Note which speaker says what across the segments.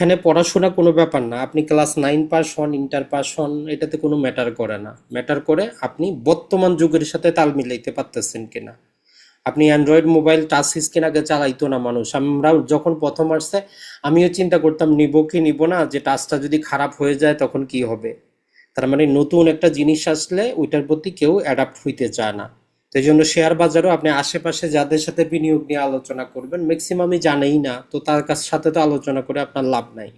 Speaker 1: এখানে পড়াশোনা কোনো ব্যাপার না, আপনি ক্লাস 9 পাস হন, ইন্টার পাস হন, এটাতে কোনো ম্যাটার করে না। ম্যাটার করে আপনি বর্তমান যুগের সাথে তাল মিলাইতে পারতেছেন কিনা। আপনি অ্যান্ড্রয়েড মোবাইল টাচ স্ক্রিন আগে চালাইতো না মানুষ, আমরা যখন প্রথম আসছে আমিও চিন্তা করতাম নিব কি নিব না, যে টাচটা যদি খারাপ হয়ে যায় তখন কি হবে। তার মানে নতুন একটা জিনিস আসলে ওইটার প্রতি কেউ অ্যাডাপ্ট হইতে চায় না। তো এই জন্য শেয়ার বাজারও আপনি আশেপাশে যাদের সাথে বিনিয়োগ নিয়ে আলোচনা করবেন ম্যাক্সিমামই জানেই না, তো তার কাছ সাথে তো আলোচনা করে আপনার লাভ নাই।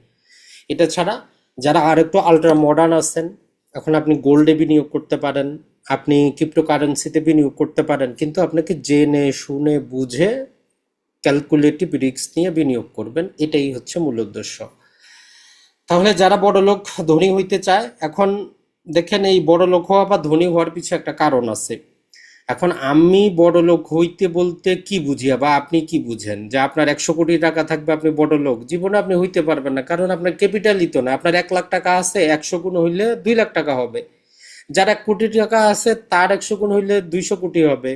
Speaker 1: এটা ছাড়া যারা আর একটু আলট্রা মডার্ন আছেন, এখন আপনি গোল্ডে বিনিয়োগ করতে পারেন, আপনি ক্রিপ্টোকারেন্সিতে বিনিয়োগ করতে পারেন, কিন্তু আপনাকে জেনে শুনে বুঝে ক্যালকুলেটিভ রিস্ক নিয়ে বিনিয়োগ করবেন, এটাই হচ্ছে মূল উদ্দেশ্য। তাহলে যারা বড়লোক ধনী হইতে চায়, এখন দেখেন এই বড়লোক হওয়া বা ধনী হওয়ার পিছনে একটা কারণ আছে। এখন আমি বড়লোক হইতে বলতে কি বুঝিয়া বা আপনি কি বুঝেন, যে আপনার 100 কোটি টাকা থাকবে আপনি বড়লোক? জীবনে আপনি হইতে পারবেন না, কারণ আপনার ক্যাপিটালই তো না। আপনার 1 লাখ টাকা আছে, 100 গুণ হইলে 2 লাখ টাকা হবে। যার 1 কোটি টাকা আছে তার 100 গুণ হইলে 200 কোটি হবে।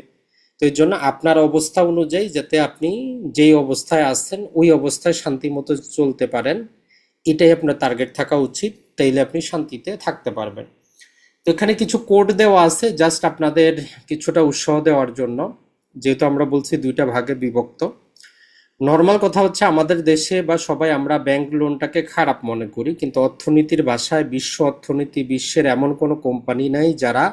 Speaker 1: তো এই জন্য আপনার অবস্থা অনুযায়ী যাতে আপনি যেই অবস্থায় আছেন ওই অবস্থায় শান্তি মতো চলতে পারেন, এটাই আপনার টার্গেট থাকা উচিত। তাইলে আপনি শান্তিতে থাকতে পারবেন। তো এখানে কিছু কোড দেওয়া আছে জাস্ট আপনাদের কিছুটা উৎসাহ দেওয়ার জন্য, যেহেতু আমরা বলছি দুইটা ভাগে বিভক্ত। নর্মাল কথা হচ্ছে আমাদের দেশে বা সবাই আমরা ব্যাংক লোনটাকে খারাপ মনে করি, কিন্তু অর্থনীতির ভাষায় বিশ্ব অর্থনীতি, বিশ্বের এমন কোনো কোম্পানি নাই যারা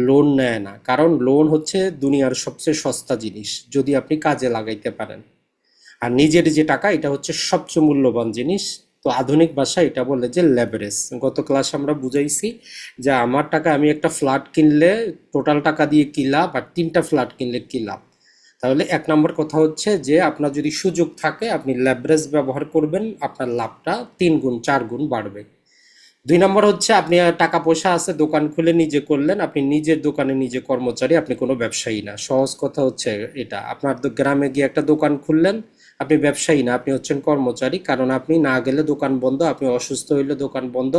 Speaker 1: লোন নেয় না। কারণ লোন হচ্ছে দুনিয়ার সবচেয়ে সস্তা জিনিস যদি আপনি কাজে লাগাইতে পারেন। আর নিজের যে টাকা, এটা হচ্ছে সবচেয়ে মূল্যবান জিনিস। তো আধুনিক ভাষায় এটা বলে যে লেভারেজ। গত ক্লাসে আমরা বুঝাইছি যে আমার টাকা, আমি একটা ফ্ল্যাট কিনলে টোটাল টাকা দিয়ে কি লাভ, আর 3টা ফ্ল্যাট কিনলে কি লাভ। তাহলে 1 নম্বর কথা হচ্ছে যে আপনার যদি সুযোগ থাকে আপনি লেভারেজ ব্যবহার করবেন, আপনার লাভটা 3 গুণ 4 গুণ বাড়বে। 2 নম্বর হচ্ছে আপনি টাকা পয়সা আছে, দোকান খুলে নিজে করলেন, আপনি নিজের দোকানে নিজে কর্মচারী, আপনি কোনো ব্যবসায়ী না। সহজ কথা হচ্ছে এটা, আপনার গ্রামে গিয়ে একটা দোকান খুললেন, আপনি ব্যবসায়ী না, আপনি হচ্ছেন কর্মচারী। কারণ আপনি না গেলে দোকান বন্ধ, আপনি অসুস্থ হইলে দোকান বন্ধ,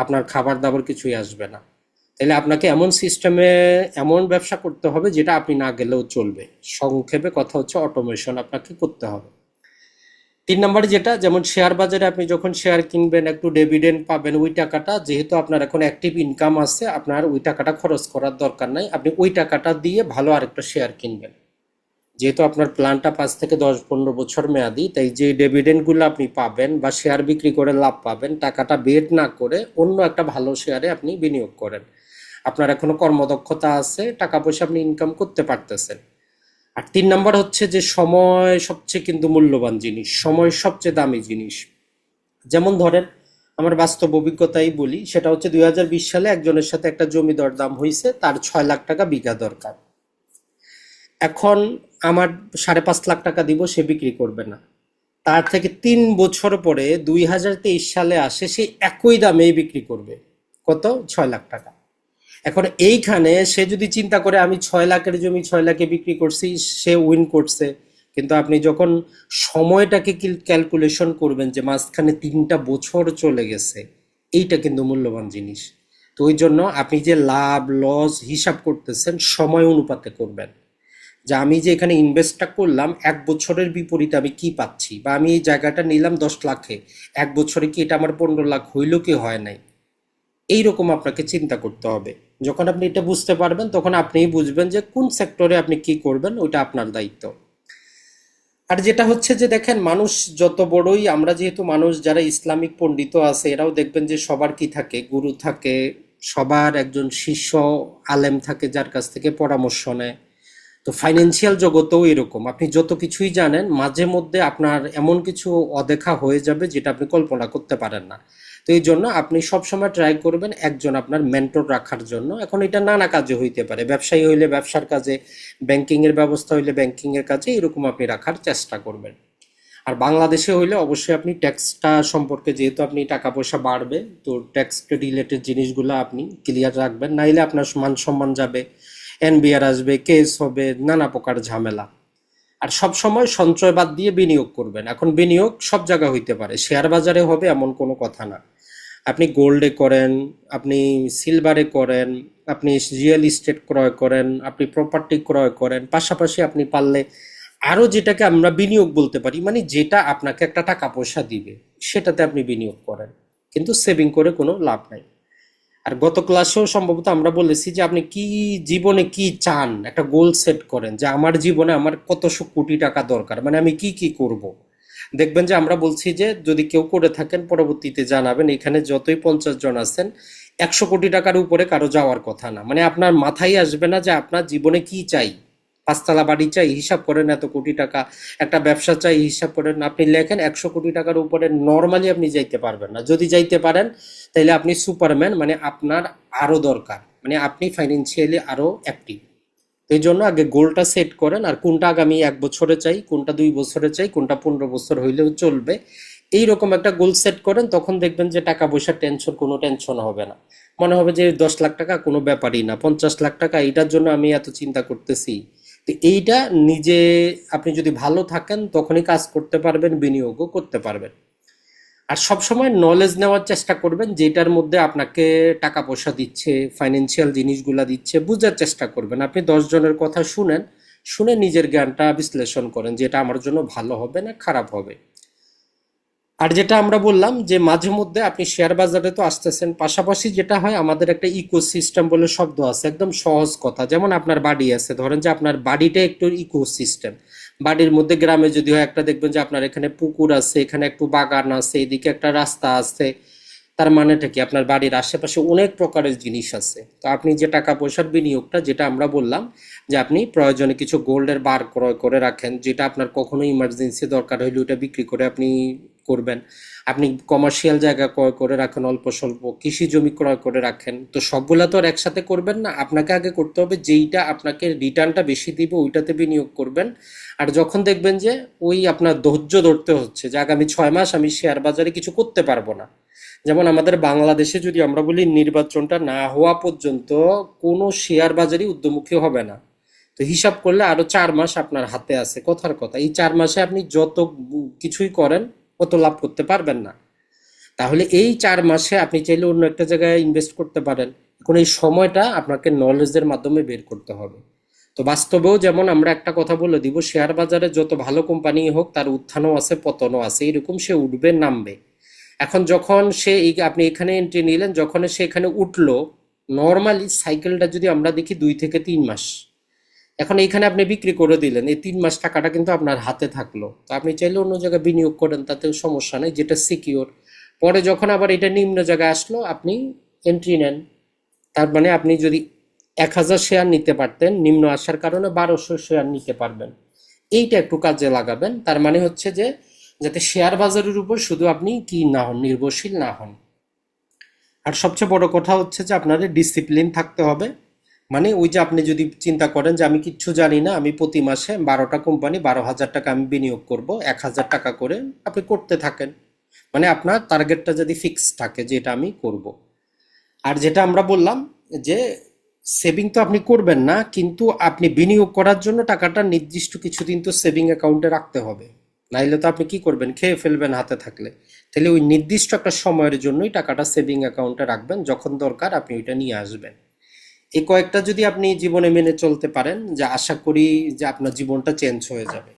Speaker 1: আপনার খাবার দাবার কিছুই আসবে না। তাহলে আপনাকে এমন সিস্টেমে এমন ব্যবসা করতে হবে যেটা আপনি না গেলেও চলবে। সংক্ষেপে কথা হচ্ছে অটোমেশন আপনাকে করতে হবে। 3 নম্বরে যেটা, যেমন শেয়ার বাজারে আপনি যখন শেয়ার কিনবেন একটু ডিভিডেন্ড পাবেন, ওই টাকাটা যেহেতু আপনার এখন অ্যাক্টিভ ইনকাম আছে, আপনার ওই টাকাটা খরচ করার দরকার নাই, আপনি ওই টাকাটা দিয়ে ভালো আরেকটা শেয়ার কিনবেন। যেহেতু আপনার প্ল্যানটা 5 থেকে 10 15 বছর মেয়াদি, তাই যে ডিভিডেন্ডগুলো আপনি পাবেন বা শেয়ার বিক্রি করে লাভ পাবেন, টাকাটা বেট না করে অন্য একটা ভালো শেয়ারে আপনি বিনিয়োগ করেন। আপনার এখনো কর্মদক্ষতা আছে, টাকা পয়সা আপনি ইনকাম করতে পারতেছেন। আর 3 নম্বর হচ্ছে যে সময় সবচেয়ে কিন্তু মূল্যবান জিনিস, সময় সবচেয়ে দামি জিনিস। যেমন ধরেন আমার বাস্তব অভিজ্ঞতাই বলি, সেটা হচ্ছে 2020 সালে একজনের সাথে একটা জমি দরদাম হয়েছে, তার 6 লাখ টাকা বিঘা দরকার। এখন আমার 5.5 লাখ টাকা দিব, সে বিক্রি করবে না। তার থেকে 3 বছর পরে 2023 সালে আসে, সে একই দামেই বিক্রি করবে। কত? 6 লাখ টাকা। এখন এইখানে সে যদি চিন্তা করে আমি 6 লাখের জমি 6 লাখে বিক্রি করছি, সে উইন করছে। কিন্তু আপনি যখন সময়টাকে ক্যালকুলেশন করবেন যে মাঝখানে 3টা বছর চলে গেছে, এইটা কিন্তু মূল্যবান জিনিস। তো ওই জন্য আপনি যে লাভ লস হিসাব করতেছেন সময় অনুপাতে করবেন, যে আমি যে এখানে ইনভেস্টটা করলাম 1 বছরের বিপরীতে আমি কি পাচ্ছি, বা আমি এই জায়গাটা নিলাম 10 লাখে, 1 বছরে কি এটা আমার 15 লাখ হইল কি হয় নাই। এইরকম আপনাকে চিন্তা করতে হবে। যখন আপনি এটা বুঝতে পারবেন তখন আপনিই বুঝবেন যে কোন সেক্টরে আপনি কি করবেন, ওইটা আপনার দায়িত্ব। আর যেটা হচ্ছে যে দেখেন, মানুষ যত বড়ই, আমরা যেহেতু মানুষ যারা ইসলামিক পণ্ডিত আছে এরাও দেখবেন যে সবার কি থাকে, গুরু থাকে, সবার একজন শিষ্য আলেম থাকে যার কাছ থেকে পরামর্শ নেয়। তো ফাইন্যান্সিয়াল জগতেও এরকম, আপনি যত কিছুই জানেন মাঝে মধ্যে আপনার এমন কিছু অদেখা হয়ে যাবে যেটা আপনি কল্পনা করতে পারেন না। তো এই জন্য আপনি সবসময় ট্রাই করবেন একজন আপনার মেন্টর রাখার জন্য। এখন এটা নানা কাজে হইতে পারে, ব্যবসায়ী হইলে ব্যবসার কাজে, ব্যাংকিং এর ব্যবস্থা হইলে ব্যাংকিং এর কাজে, এরকম আপনি রাখার চেষ্টা করবেন। আর বাংলাদেশে হইলে অবশ্যই আপনি ট্যাক্সটা সম্পর্কে, যেহেতু আপনি টাকা পয়সা বাড়বে, তো ট্যাক্স রিলেটেড জিনিসগুলো আপনি ক্লিয়ার রাখবেন, নাইলে আপনার মান সম্মান যাবে, এনবিআর আসবে, কেস হবে, নানা প্রকার ঝামেলা। আর সব সময় সঞ্চয় বাদ দিয়ে বিনিয়োগ করবেন। এখন বিনিয়োগ সব জায়গায় হইতে পারে, শেয়ার বাজারে হবে এমন কোনো কথা না। আপনি গোল্ডে করেন, আপনি সিলভারে করেন, আপনি রিয়েল ইস্টেট ক্রয় করেন, আপনি প্রপার্টি ক্রয় করেন, পাশাপাশি আপনি পারলে আরো যেটাকে আমরা বিনিয়োগ বলতে পারি, মানে যেটা আপনাকে একটা টাকা পয়সা দিবে, সেটাতে আপনি বিনিয়োগ করেন, কিন্তু সেভিং করে কোনো লাভ নাই। আর গত ক্লাসেও সম্ভবত আমরা বলেছি যে আপনি কি জীবনে কি চান, একটা গোল সেট করেন যে আমার জীবনে আমার কতশো কোটি টাকা দরকার, মানে আমি কি কি করব। দেখবেন যে আমরা বলছি যে যদি কেউ করে থাকেন পরবর্তীতে জানাবেন, এখানে যতই 50 জন আছেন 100 কোটি টাকার উপরে কারো যাওয়ার কথা না, মানে আপনার মাথায় আসবে না যে আপনার জীবনে কি চাই। 5 তলা বাড়ি চাই, হিসাব করেন এত কোটি টাকা। একটা ব্যবসা চাই, হিসাব করেন। আপনি লেখেন 100 কোটি টাকার উপরে নর্মালি আপনি যাইতে পারবেন না। যদি যাইতে পারেন তাহলে আপনি সুপারম্যান, মানে আপনার আরো দরকার, মানে আপনি ফাইন্যান্সিয়ালি আরো অ্যাক্টিভ। এই জন্য আগে গোলটা সেট করেন, আর কোনটা আগামী 1 বছরে চাই, কোনটা 2 বছরে চাই, কোনটা 15 বছর হইলেও চলবে, এইরকম একটা গোল সেট করেন। তখন দেখবেন যে টাকা পয়সার টেনশন, কোনো টেনশন হবে না। মনে হবে যে 10 লাখ টাকা কোনো ব্যাপারই না, 50 লাখ টাকা এইটার জন্য আমি এত চিন্তা করতেছি। তো এইটা নিজে আপনি যদি ভালো থাকেন তখনই কাজ করতে পারবেন, বিনিয়োগও করতে পারবেন। আর সবসময় নলেজ নেওয়ার চেষ্টা করবেন, যেটার মধ্যে আপনাকে টাকা পয়সা দিচ্ছে, ফাইন্যান্সিয়াল জিনিসগুলা দিচ্ছে, বুঝার চেষ্টা করবেন। আপনি 10 জনের কথা শুনেন, শুনে নিজের জ্ঞানটা বিশ্লেষণ করেন যে এটা আমার জন্য ভালো হবে না খারাপ হবে। আর যেটা আমরা বললাম যে মাঝে মধ্যে আপনি শেয়ার বাজারে তো আসতেছেন, পাশাপাশি যেটা হয় আমাদের একটা ইকোসিস্টেম বলে শব্দ আছে, একদম সহজ কথা। যেমন আপনার বাড়ি আছে, ধরেন যে আপনার বাড়িটা একটু ইকোসিস্টেম। বাড়ির মধ্যে গ্রামে যদি হয় একটা, দেখবেন যে আপনার এখানে পুকুর আছে, এখানে একটু বাগান আছে, এদিকে একটা রাস্তা আছে। তার মানেটা কি, আপনার বাড়ির আশেপাশে অনেক প্রকারের জিনিস আছে। তো আপনি যে টাকা পয়সার বিনিয়োগটা, যেটা আমরা বললাম যে আপনি প্রয়োজনে কিছু গোল্ডের বার ক্রয় করে রাখেন, যেটা আপনার কখনো ইমার্জেন্সি দরকার হইলে ওটা বিক্রি করে আপনি করবেন। আপনি কমার্শিয়াল জায়গা ক্রয় করে রাখেন, অল্প স্বল্প কৃষি জমি ক্রয় করে রাখেন। তো সবগুলা তো আর একসাথে করবেন না, আপনাকে আগে করতে হবে যেইটা আপনাকে রিটার্নটা বেশি দিবে ওইটাতে বিনিয়োগ করবেন। আর যখন দেখবেন যে ওই আপনার ধৈর্য ধরতে হচ্ছে যে আগামী 6 মাস আমি শেয়ার বাজারে কিছু করতে পারবো না। যেমন আমাদের বাংলাদেশে যদি আমরা বলি, নির্বাচনটা না হওয়া পর্যন্ত কোনো শেয়ার বাজারই ঊর্ধ্বমুখী হবে না। তো হিসাব করলে আরো 4 মাস আপনার হাতে আছে। কথার কথা, এই 4 মাসে আপনি যত কিছুই করেন অত লাভ করতে পারবেন না। তাহলে এই 4 মাসে আপনি চাইলে অন্য একটা জায়গায় ইনভেস্ট করতে পারেন। এখন এই সময়টা আপনাকে নলেজের মাধ্যমে বের করতে হবে। তো বাস্তবেও যেমন আমরা একটা কথা বলে দিব, শেয়ার বাজারে যত ভালো কোম্পানি হোক তার উত্থানও আছে পতনও আছে, এরকম সে উঠবে নামবে। এখন যখন সে আপনি এখানে এন্ট্রি নিলেন, যখন সে এখানে উঠলো, নর্মালি সাইকেলটা যদি আমরা দেখি 2 থেকে 3 মাস। এখন এইখানে আপনি বিক্রি করে দিলেন, এই 3 মাস টাকাটা কিন্তু আপনার হাতে থাকলো। তো আপনি চাইলে অন্য জায়গায় বিনিয়োগ করেন, তাতেও সমস্যা নেই, যেটা সিকিওর। পরে যখন আবার এটা নিম্ন জায়গায় আসলো, আপনি এন্ট্রি নেন। তার মানে আপনি যদি 1000 শেয়ার নিতে পারতেন, নিম্ন আসার কারণে 1200 শেয়ার নিতে পারবেন। এইটা একটু কাজে লাগাবেন। তার মানে হচ্ছে যে যাতে শেয়ার বাজারের উপর শুধু আপনি কি না হন, নির্ভরশীল না হন। আর সবচেয়ে বড় কথা হচ্ছে যে আপনাদের ডিসিপ্লিন থাকতে হবে। মানে ওই যে আপনি যদি চিন্তা করেন যে আমি কিচ্ছু জানি না, আমি প্রতি মাসে 12টা কোম্পানি, 12,000 টাকা আমি বিনিয়োগ করব, 1,000 টাকা করে আপনি করতে থাকেন। মানে আপনার টার্গেটটা যদি ফিক্স থাকে যে এটা আমি করব। আর যেটা আমরা বললাম যে সেভিং তো আপনি করবেন না, কিন্তু আপনি বিনিয়োগ করার জন্য টাকাটা নির্দিষ্ট কিছুদিন তো সেভিং অ্যাকাউন্টে রাখতে হবে। নাইলে তো আপনি কি করবেন, খেয়ে ফেলবেন হাতে থাকলে। তাহলে ওই নির্দিষ্ট একটা সময়ের জন্যই টাকাটা সেভিং অ্যাকাউন্টে রাখবেন, যখন দরকার আপনি ওইটা নিয়ে আসবেন। এই কয়েকটা যদি আপনি জীবনে মেনে চলতে পারেন, যা আশা করি যে আপনার জীবনটা চেঞ্জ হয়ে যাবে।